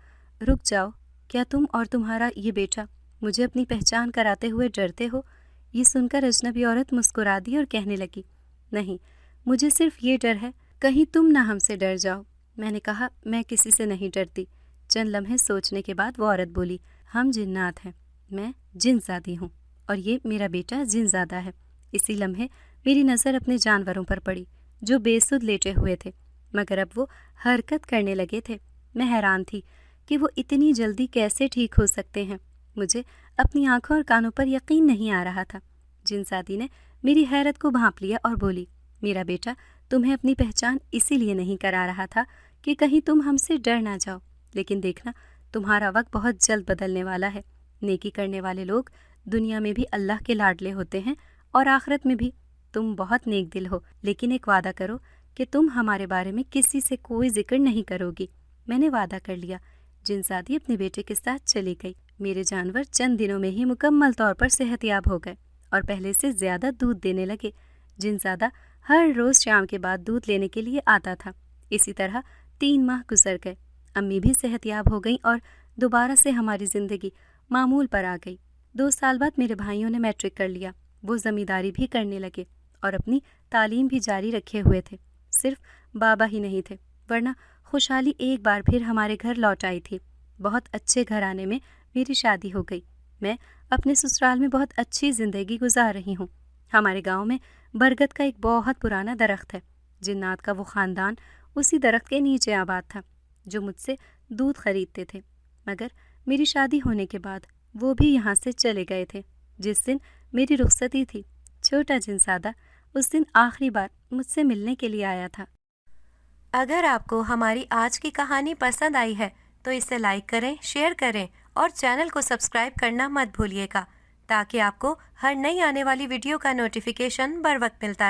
رک جاؤ، کیا تم اور تمہارا یہ بیٹا مجھے اپنی پہچان کراتے ہوئے ڈرتے ہو؟ یہ سن کر اجنبی عورت مسکرا دی اور کہنے لگی، نہیں، مجھے صرف یہ ڈر ہے کہیں تم نہ ہم سے ڈر جاؤ۔ میں نے کہا، میں کسی سے نہیں ڈرتی۔ چند لمحے سوچنے کے بعد وہ عورت بولی، ہم جنات ہیں، میں جن زادی ہوں اور یہ میرا بیٹا جن زادہ ہے۔ اسی لمحے میری نظر اپنے جانوروں پر پڑی جو بے سود لیٹے ہوئے تھے، مگر اب وہ حرکت کرنے لگے تھے۔ میں حیران تھی کہ وہ اتنی جلدی کیسے ٹھیک ہو سکتے ہیں۔ مجھے اپنی آنکھوں اور کانوں پر یقین نہیں آ رہا تھا۔ جن زادی نے میری حیرت کو بھانپ لیا اور بولی، میرا بیٹا تمہیں اپنی پہچان اسی لیے نہیں کرا رہا تھا کہ کہیں تم ہم سے ڈر نہ جاؤ، لیکن دیکھنا تمہارا وقت بہت جلد بدلنے والا ہے۔ نیکی کرنے والے لوگ دنیا میں بھی اللہ کے لاڈلے ہوتے ہیں اور آخرت میں بھی۔ تم بہت نیک دل ہو، لیکن ایک وعدہ کرو کہ تم ہمارے بارے میں کسی سے کوئی ذکر نہیں کرو گی۔ میں نے وعدہ کر لیا۔ جن زادی اپنے بیٹے کے ساتھ چلی گئی۔ میرے جانور چند دنوں میں ہی مکمل طور پر صحت یاب ہو گئے اور پہلے سے زیادہ دودھ دینے لگے۔ جن زادہ ہر روز شام کے بعد دودھ لینے کے لیے آتا تھا۔ اسی طرح 3 ماہ گزر گئے۔ امی بھی صحت یاب ہو گئیں اور دوبارہ سے ہماری زندگی معمول پر آ گئی۔ 2 سال بعد میرے بھائیوں نے میٹرک کر لیا۔ وہ زمینداری بھی کرنے لگے اور اپنی تعلیم بھی جاری رکھے ہوئے تھے۔ صرف بابا ہی نہیں تھے، ورنہ خوشحالی ایک بار پھر ہمارے گھر لوٹ آئی تھی۔ بہت اچھے گھرانے میں میری شادی ہو گئی۔ میں اپنے سسرال میں بہت اچھی زندگی گزار رہی ہوں۔ ہمارے گاؤں میں برگد کا ایک بہت پرانا درخت ہے۔ جنات کا وہ خاندان اسی درخت کے نیچے آباد تھا جو مجھ سے دودھ خریدتے تھے، مگر میری شادی ہونے کے بعد وہ بھی یہاں سے چلے گئے تھے۔ جس دن میری رخصتی تھی، چھوٹا جن زادہ اس دن آخری بار مجھ سے ملنے کے لیے آیا تھا۔ اگر آپ کو ہماری آج کی کہانی پسند آئی ہے تو اسے لائک کریں، شیئر کریں اور چینل کو سبسکرائب کرنا مت بھولیے گا تاکہ آپ کو ہر نئی آنے والی ویڈیو کا نوٹیفیکیشن بر وقت ملتا رہے۔